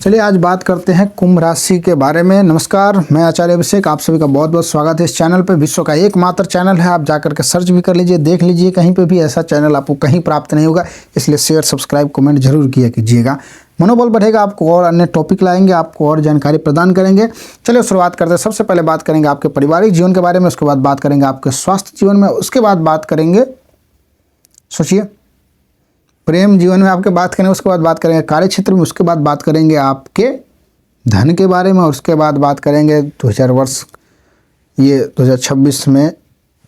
चलिए आज बात करते हैं कुंभ राशि के बारे में। नमस्कार, मैं आचार्य अभिषेक, आप सभी का बहुत बहुत स्वागत है इस चैनल पे। विश्व का एकमात्र चैनल है, आप जाकर के सर्च भी कर लीजिए, देख लीजिए, कहीं पे भी ऐसा चैनल आपको कहीं प्राप्त नहीं होगा। इसलिए शेयर, सब्सक्राइब, कमेंट जरूर किया कीजिएगा। मनोबल बढ़ेगा, आपको और अन्य टॉपिक लाएंगे, आपको और जानकारी प्रदान करेंगे। चलिए शुरुआत करते हैं। सबसे पहले बात करेंगे आपके पारिवारिक जीवन के बारे में, उसके बाद बात करेंगे आपके स्वास्थ्य जीवन में, उसके बाद बात करेंगे, सोचिए, प्रेम जीवन में आपके बात करेंगे, उसके बाद बात करेंगे कार्य क्षेत्र में, उसके बाद बात करेंगे आपके धन के बारे में, और उसके बाद बात करेंगे 2026 में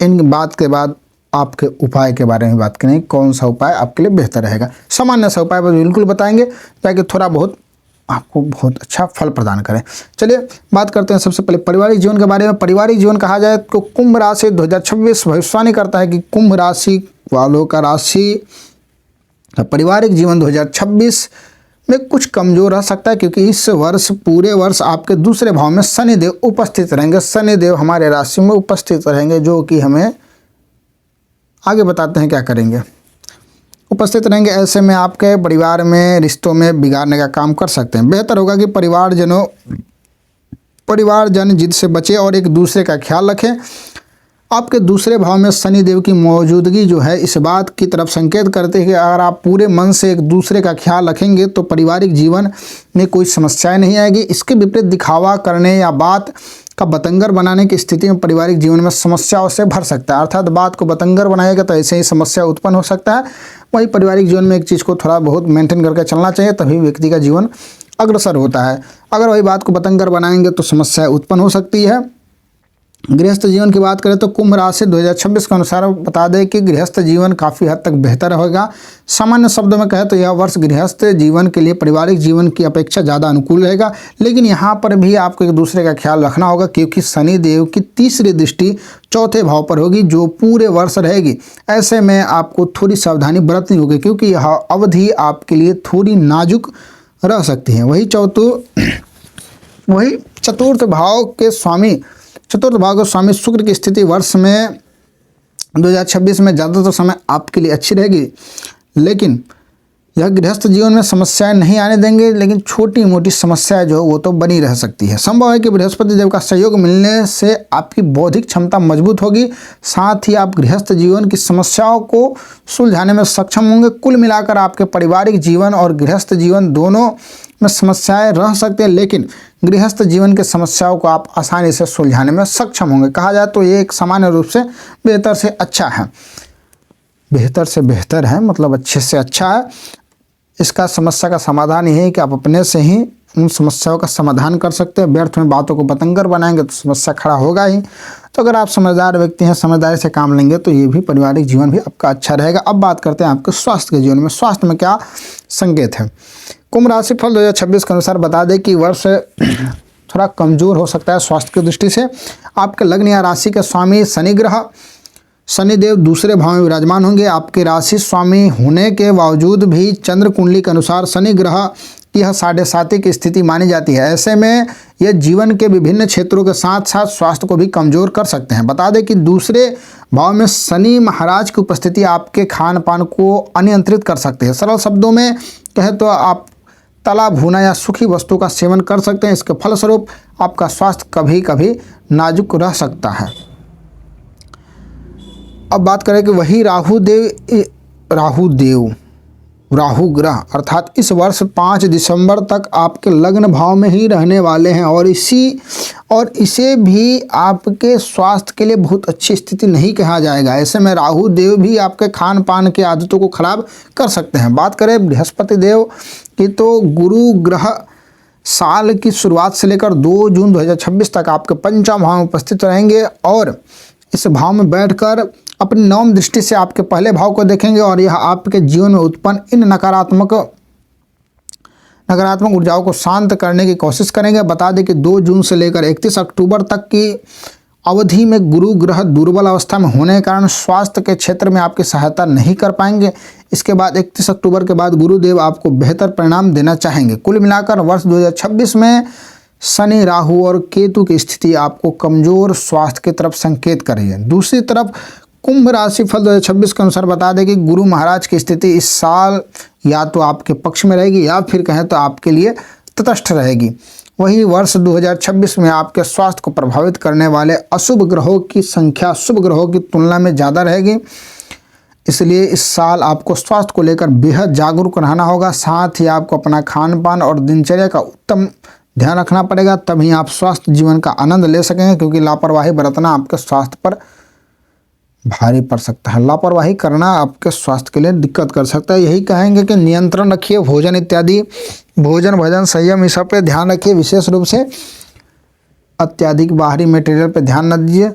इन बात के बाद आपके उपाय के बारे में बात करेंगे। कौन सा उपाय आपके लिए बेहतर रहेगा, सामान्य सा उपाय बिल्कुल बताएंगे ताकि थोड़ा बहुत आपको बहुत अच्छा फल प्रदान करें। चलिए बात करते हैं सबसे पहले पारिवारिक जीवन के बारे में। पारिवारिक जीवन कहा जाए तो कुंभ राशि 2026 भविष्यवाणी करता है कि कुंभ राशि वालों का राशि पारिवारिक जीवन 2026 में कुछ कमजोर रह सकता है, क्योंकि इस वर्ष पूरे वर्ष आपके दूसरे भाव में शनिदेव उपस्थित रहेंगे। शनिदेव हमारे राशि में उपस्थित रहेंगे, जो कि हमें आगे बताते हैं क्या करेंगे। उपस्थित रहेंगे, ऐसे में आपके परिवार में रिश्तों में बिगाड़ने का काम कर सकते हैं। बेहतर होगा कि परिवारजन जिद से बचे और एक दूसरे का ख्याल रखें। आपके दूसरे भाव में शनिदेव की मौजूदगी जो है इस बात की तरफ संकेत करते हैं कि अगर आप पूरे मन से एक दूसरे का ख्याल रखेंगे तो पारिवारिक जीवन में कोई समस्याएं नहीं आएगी। इसके विपरीत दिखावा करने या बात का बतंगर बनाने की स्थिति में पारिवारिक जीवन में समस्याओं से भर सकता है। अर्थात बात को बतंगर बनाएगा तो ऐसे ही समस्या उत्पन्न हो सकता है। वही पारिवारिक जीवन में एक चीज़ को थोड़ा बहुत मेंटेन करके चलना चाहिए, तभी व्यक्ति का जीवन अग्रसर होता है। अगर वही बात को बतंगर बनाएंगे तो समस्याएं उत्पन्न हो सकती है। गृहस्थ जीवन की बात करें तो कुंभ राशि 2026 के अनुसार बता दें कि गृहस्थ जीवन काफ़ी हद तक बेहतर होगा। सामान्य शब्दों में कहें तो यह वर्ष गृहस्थ जीवन के लिए पारिवारिक जीवन की अपेक्षा ज़्यादा अनुकूल रहेगा, लेकिन यहाँ पर भी आपको एक दूसरे का ख्याल रखना होगा, क्योंकि शनिदेव की तीसरी दृष्टि चौथे भाव पर होगी जो पूरे वर्ष रहेगी। ऐसे में आपको थोड़ी सावधानी बरतनी होगी, क्योंकि यह अवधि आपके लिए थोड़ी नाजुक रह सकती है। वही चतुर्थ भाव के स्वामी शुक्र की स्थिति वर्ष में 2026 में ज़्यादातर समय आपके लिए अच्छी रहेगी, लेकिन यह गृहस्थ जीवन में समस्याएं नहीं आने देंगे, लेकिन छोटी मोटी समस्याएं जो वो तो बनी रह सकती है। संभव है कि बृहस्पति देव का सहयोग मिलने से आपकी बौद्धिक क्षमता मजबूत होगी, साथ ही आप गृहस्थ जीवन की समस्याओं को सुलझाने में सक्षम होंगे। कुल मिलाकर आपके पारिवारिक जीवन और गृहस्थ जीवन दोनों में समस्याएं रह सकते हैं, लेकिन गृहस्थ जीवन की समस्याओं को आप आसानी से सुलझाने में सक्षम होंगे। कहा जाए तो ये एक सामान्य रूप से बेहतर से अच्छा है। बेहतर से बेहतर है मतलब अच्छे से अच्छा है। इसका समस्या का समाधान ये है कि आप अपने से ही उन समस्याओं का समाधान कर सकते हैं। व्यर्थ में बातों को बतंगर बनाएंगे तो समस्या खड़ा होगा ही। तो अगर आप समझदार व्यक्ति हैं, समझदारी से काम लेंगे तो ये भी पारिवारिक जीवन भी आपका अच्छा रहेगा। अब बात करते हैं आपके स्वास्थ्य के जीवन में। स्वास्थ्य में क्या संकेत है? कुंभ राशि फल 2026 के अनुसार बता दें कि वर्ष थोड़ा कमजोर हो सकता है स्वास्थ्य की दृष्टि से। आपके लग्न या राशि के स्वामी शनिदेव दूसरे भाव में विराजमान होंगे। आपके राशि स्वामी होने के बावजूद भी चंद्र कुंडली के अनुसार शनि ग्रह की यह 7.5 की स्थिति मानी जाती है। ऐसे में यह जीवन के विभिन्न क्षेत्रों के साथ साथ स्वास्थ्य को भी कमजोर कर सकते हैं। बता दें कि दूसरे भाव में शनि महाराज की उपस्थिति आपके खान पान को अनियंत्रित कर सकते हैं। सरल शब्दों में कहें तो आप तला भुना या सूखी वस्तु का सेवन कर सकते हैं। इसके फलस्वरूप आपका स्वास्थ्य कभी कभी नाजुक रह सकता है। अब बात करें कि वही राहु ग्रह अर्थात इस वर्ष 5 दिसंबर तक आपके लग्न भाव में ही रहने वाले हैं, और इसे भी आपके स्वास्थ्य के लिए बहुत अच्छी स्थिति नहीं कहा जाएगा। ऐसे में राहु देव भी आपके खान पान की आदतों को खराब कर सकते हैं। बात करें बृहस्पति देव की तो गुरु ग्रह साल की शुरुआत से लेकर 2 जून 2026 तक आपके पंचम भाव में उपस्थित रहेंगे, और इस भाव में बैठकर अपनी नवम दृष्टि से आपके पहले भाव को देखेंगे, और यह आपके जीवन में उत्पन्न इन नकारात्मक ऊर्जाओं को शांत करने की कोशिश करेंगे। बता दें कि 2 जून से लेकर 31 अक्टूबर तक की अवधि में गुरु ग्रह दुर्बल अवस्था में होने के कारण स्वास्थ्य के क्षेत्र में आपकी सहायता नहीं कर पाएंगे। इसके बाद 31 अक्टूबर के बाद गुरुदेव आपको बेहतर परिणाम देना चाहेंगे। कुल मिलाकर वर्ष 2026 में शनि, राहु और केतु की स्थिति आपको कमजोर स्वास्थ्य की तरफ संकेत कर रही है। दूसरी तरफ कुंभ राशि फल 2026 के अनुसार बता दें कि गुरु महाराज की स्थिति इस साल या तो आपके पक्ष में रहेगी या फिर कहें तो आपके लिए तटस्थ रहेगी। वही वर्ष 2026 में आपके स्वास्थ्य को प्रभावित करने वाले अशुभ ग्रहों की संख्या शुभ ग्रहों की तुलना में ज़्यादा रहेगी। इसलिए इस साल आपको स्वास्थ्य को लेकर बेहद जागरूक रहना होगा। साथ ही आपको अपना खान पान और दिनचर्या का उत्तम ध्यान रखना पड़ेगा, तभी आप स्वास्थ्य जीवन का आनंद ले सकेंगे, क्योंकि लापरवाही बरतना आपके स्वास्थ्य पर भारी पड़ सकता है। लापरवाही करना आपके स्वास्थ्य के लिए दिक्कत कर सकता है। यही कहेंगे कि नियंत्रण रखिए, भोजन इत्यादि, भोजन संयम, इस सब पे ध्यान रखिए। विशेष रूप से अत्यधिक बाहरी मटेरियल पे ध्यान न दीजिए।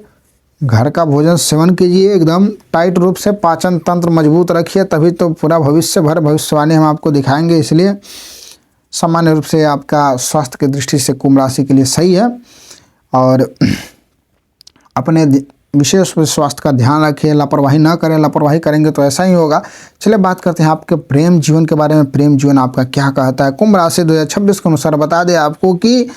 घर का भोजन सेवन कीजिए, एकदम टाइट रूप से पाचन तंत्र मजबूत रखिए, तभी तो पूरा भविष्य भर भविष्यवाणी हम आपको दिखाएंगे। इसलिए सामान्य रूप से आपका स्वास्थ्य की दृष्टि से कुंभ राशि के लिए सही है। और अपने विशेष स्वास्थ्य का ध्यान रखिए, लापरवाही ना करें। लापरवाही करेंगे तो ऐसा ही होगा। चलिए बात करते हैं आपके प्रेम जीवन के बारे में। प्रेम जीवन आपका क्या कहता है? कुंभ राशि 2026 के अनुसार बता दें आपको कि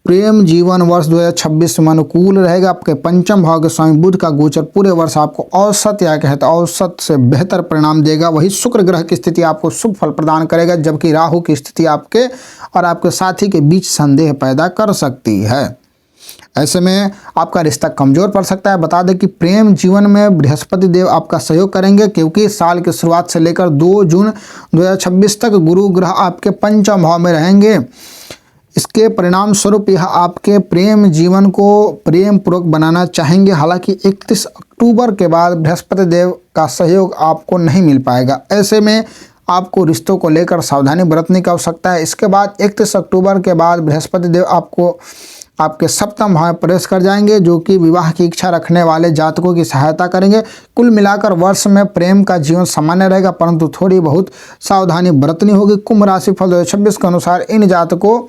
प्रेम जीवन वर्ष 2026 में अनुकूल रहेगा। आपके पंचम भाव के स्वामी बुध का गोचर पूरे वर्ष आपको औसत या कहते हैं औसत से बेहतर परिणाम देगा। वही शुक्र ग्रह की स्थिति आपको शुभ फल प्रदान करेगा, जबकि राहु की स्थिति आपके और आपके साथी के बीच संदेह पैदा कर सकती है। ऐसे में आपका रिश्ता कमजोर पड़ सकता है। बता दें कि प्रेम जीवन में बृहस्पति देव आपका सहयोग करेंगे, क्योंकि साल की शुरुआत से लेकर 2 जून 2026 तक गुरु ग्रह आपके पंचम भाव में रहेंगे। इसके परिणाम स्वरूप यह आपके प्रेम जीवन को प्रेम पूर्वक बनाना चाहेंगे। हालांकि 31 अक्टूबर के बाद बृहस्पति देव का सहयोग आपको नहीं मिल पाएगा। ऐसे में आपको रिश्तों को लेकर सावधानी बरतने की आवश्यकता है। इसके बाद 31 अक्टूबर के बाद बृहस्पति देव आपको आपके सप्तम भाव में प्रवेश कर जाएंगे, जो कि विवाह की इच्छा रखने वाले जातकों की सहायता करेंगे। कुल मिलाकर वर्ष में प्रेम का जीवन सामान्य रहेगा, परंतु थोड़ी बहुत सावधानी बरतनी होगी। कुंभ राशि फल 2026 के अनुसार इन जातकों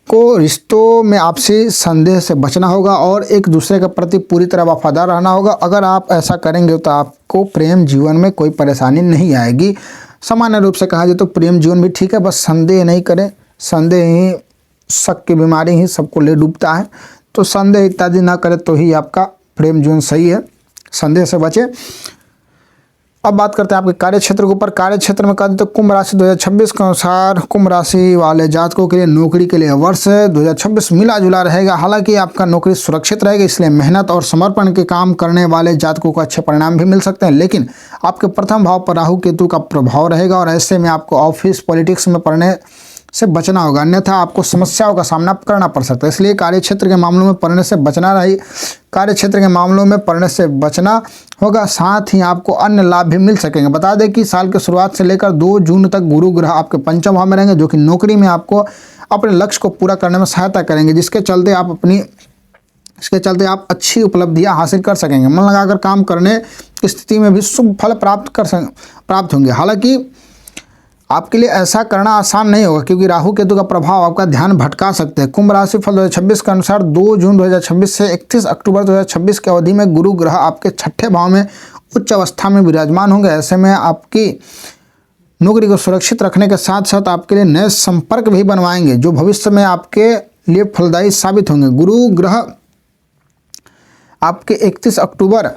को रिश्तों में आपसी संदेह से बचना होगा और एक दूसरे के प्रति पूरी तरह वफादार रहना होगा। अगर आप ऐसा करेंगे तो आपको प्रेम जीवन में कोई परेशानी नहीं आएगी। सामान्य रूप से कहा जाए तो प्रेम जीवन भी ठीक है, बस संदेह नहीं करें। संदेह ही शक की बीमारी ही सबको ले डूबता है, तो संदेह इत्यादि ना करें तो ही आपका प्रेम जीवन सही है। संदेह से बचें। अब बात करते हैं आपके कार्य क्षेत्र के ऊपर। कार्य क्षेत्र में कहते तो कुंभ राशि 2026 के अनुसार कुंभ राशि वाले जातकों के लिए नौकरी के लिए वर्ष 2026 मिला जुला रहेगा। हालांकि आपका नौकरी सुरक्षित रहेगी, इसलिए मेहनत और समर्पण के काम करने वाले जातकों को अच्छे परिणाम भी मिल सकते हैं। लेकिन आपके प्रथम भाव पर राहु केतु का प्रभाव रहेगा और ऐसे में आपको ऑफिस पॉलिटिक्स में पढ़ने से बचना होगा, अन्यथा आपको समस्याओं का सामना करना पड़ सकता है। इसलिए कार्य क्षेत्र के मामलों में पढ़ने से बचना रही कार्य क्षेत्र के मामलों में पढ़ने से बचना होगा। साथ ही आपको अन्य लाभ भी मिल सकेंगे। बता दें कि साल की शुरुआत से लेकर 2 जून तक गुरु ग्रह आपके पंचम भाव में रहेंगे, जो कि नौकरी में आपको अपने लक्ष्य को पूरा करने में सहायता करेंगे, इसके चलते आप अच्छी उपलब्धियां हासिल कर सकेंगे। मन लगाकर काम करने की स्थिति में भी शुभ फल प्राप्त होंगे। हालांकि आपके लिए ऐसा करना आसान नहीं होगा, क्योंकि राहु केतु का प्रभाव आपका ध्यान भटका सकते हैं। कुंभ राशि फल 2026 के अनुसार 2 जून 2026 से 31 अक्टूबर 2026 की अवधि में गुरु ग्रह आपके छठे भाव में उच्च अवस्था में विराजमान होंगे। ऐसे में आपकी नौकरी को सुरक्षित रखने के साथ साथ आपके लिए नए संपर्क भी बनवाएंगे, जो भविष्य में आपके लिए फलदायी साबित होंगे। गुरु ग्रह आपके 31 अक्टूबर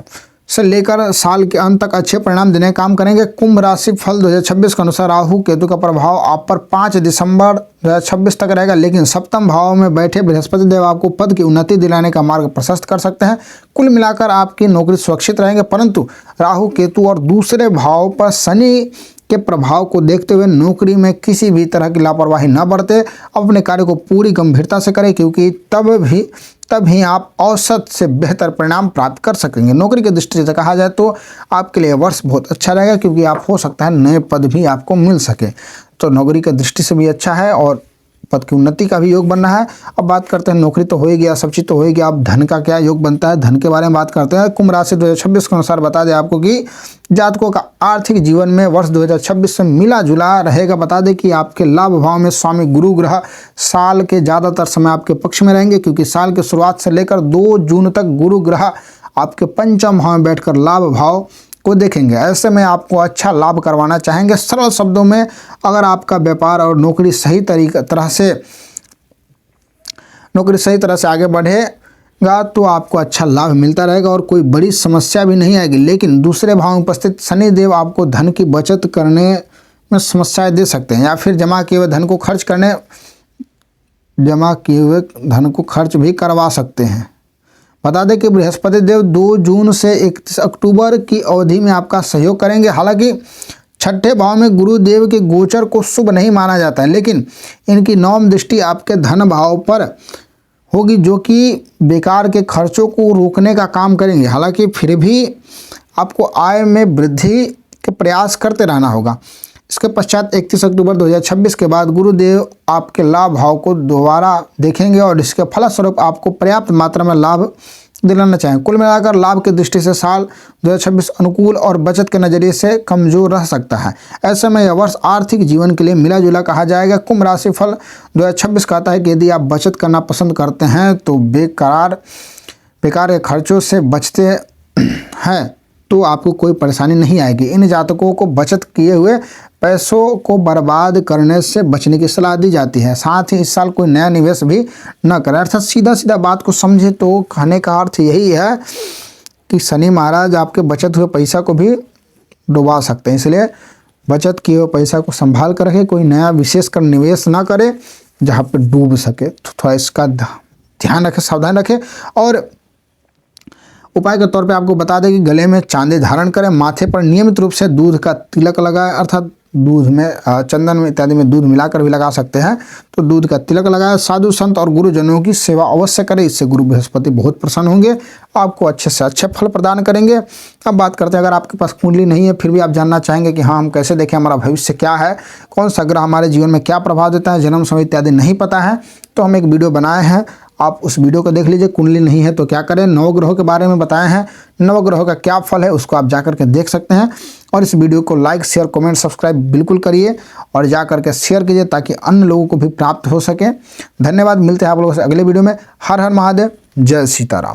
से लेकर साल के अंत तक अच्छे परिणाम देने का काम करेंगे। कुंभ राशि फल 2026 के अनुसार राहु केतु का प्रभाव आप पर 5 दिसंबर 2026 तक रहेगा, लेकिन सप्तम भाव में बैठे बृहस्पति देव आपको पद की उन्नति दिलाने का मार्ग प्रशस्त कर सकते हैं। कुल मिलाकर आपकी नौकरी सुरक्षित रहेंगे, परंतु राहु केतु और दूसरे भाव पर शनि के प्रभाव को देखते हुए नौकरी में किसी भी तरह की लापरवाही न बरते। अपने कार्य को पूरी गंभीरता से करें, क्योंकि तब ही आप औसत से बेहतर परिणाम प्राप्त कर सकेंगे। नौकरी की दृष्टि से कहा जाए तो आपके लिए वर्ष बहुत अच्छा रहेगा, क्योंकि आप हो सकता है नए पद भी आपको मिल सके। तो नौकरी की दृष्टि से भी अच्छा है और पद की उन्नति का भी योग बनना है। अब बात करते हैं, नौकरी तो हो ही गया, सब चीज़ तो हो ही गया, अब धन का क्या योग बनता है, धन के बारे में बात करते हैं। कुंभ राशि 2026 के अनुसार बता दें आपको कि जातकों का आर्थिक जीवन में वर्ष 2026 से मिला जुला रहेगा। बता दें कि आपके लाभ भाव में स्वामी गुरु ग्रह साल के ज़्यादातर समय आपके पक्ष में रहेंगे, क्योंकि साल की शुरुआत से लेकर 2 जून तक गुरु ग्रह आपके पंचम भाव में बैठकर लाभ भाव को देखेंगे। ऐसे में आपको अच्छा लाभ करवाना चाहेंगे। सरल शब्दों में, अगर आपका व्यापार और नौकरी सही तरह से आगे बढ़ेगा तो आपको अच्छा लाभ मिलता रहेगा और कोई बड़ी समस्या भी नहीं आएगी। लेकिन दूसरे भाव में उपस्थित शनि देव आपको धन की बचत करने में समस्याएं दे सकते हैं, या फिर जमा किए हुए धन को खर्च भी करवा सकते हैं। बता दें कि बृहस्पति देव 2 जून से 31 अक्टूबर की अवधि में आपका सहयोग करेंगे। हालांकि छठे भाव में गुरुदेव के गोचर को शुभ नहीं माना जाता है, लेकिन इनकी नवम दृष्टि आपके धन भाव पर होगी, जो कि बेकार के खर्चों को रोकने का काम करेंगे। हालांकि फिर भी आपको आय में वृद्धि के प्रयास करते रहना होगा। इसके पश्चात 31 अक्टूबर 2026 के बाद गुरुदेव आपके लाभ भाव को दोबारा देखेंगे और इसके फलस्वरूप आपको पर्याप्त मात्रा में लाभ दिलाना चाहें। कुल मिलाकर लाभ की दृष्टि से साल 2026 अनुकूल और बचत के नज़रिए से कमजोर रह सकता है। ऐसे में यह वर्ष आर्थिक जीवन के लिए मिला जुला कहा जाएगा। कुंभ राशि फल 2026 कहता है कि यदि आप बचत करना पसंद करते हैं तो बेकार के खर्चों से बचते हैं तो आपको कोई परेशानी नहीं आएगी। इन जातकों को बचत किए हुए पैसों को बर्बाद करने से बचने की सलाह दी जाती है। साथ ही इस साल कोई नया निवेश भी न करें। अर्थात सीधा बात को समझे तो कहने का अर्थ यही है कि शनि महाराज आपके बचत हुए पैसा को भी डुबा सकते हैं, इसलिए बचत किए हुए पैसा को संभाल कर रखें। कोई नया विशेषकर निवेश ना करें जहाँ पर डूब सके। तो थोड़ा इसका ध्यान रखें, सावधान रखें। और उपाय के तौर पे आपको बता दें कि गले में चांदी धारण करें, माथे पर नियमित रूप से दूध का तिलक लगाएं, अर्थात दूध में चंदन में इत्यादि में दूध मिलाकर भी लगा सकते हैं, तो दूध का तिलक लगाएं। साधु संत और गुरुजनों की सेवा अवश्य करें, इससे गुरु बृहस्पति बहुत प्रसन्न होंगे, आपको अच्छे से अच्छे फल प्रदान करेंगे। अब बात करते हैं, अगर आपके पास कुंडली नहीं है फिर भी आप जानना चाहेंगे कि हाँ हम कैसे देखें, हमारा भविष्य क्या है, कौन सा ग्रह हमारे जीवन में क्या प्रभाव देता है, जन्म समय इत्यादि नहीं पता है, तो हम एक वीडियो बनाए हैं, आप उस वीडियो को देख लीजिए। कुंडली नहीं है तो क्या करें, नवग्रहों के बारे में बताए हैं, नवग्रहों का क्या फल है उसको आप जाकर के देख सकते हैं। और इस वीडियो को लाइक शेयर कमेंट सब्सक्राइब बिल्कुल करिए और जाकर के शेयर कीजिए ताकि अन्य लोगों को भी प्राप्त हो सके। धन्यवाद, मिलते हैं आप लोगों से अगले वीडियो में। हर हर महादेव, जय सीताराम।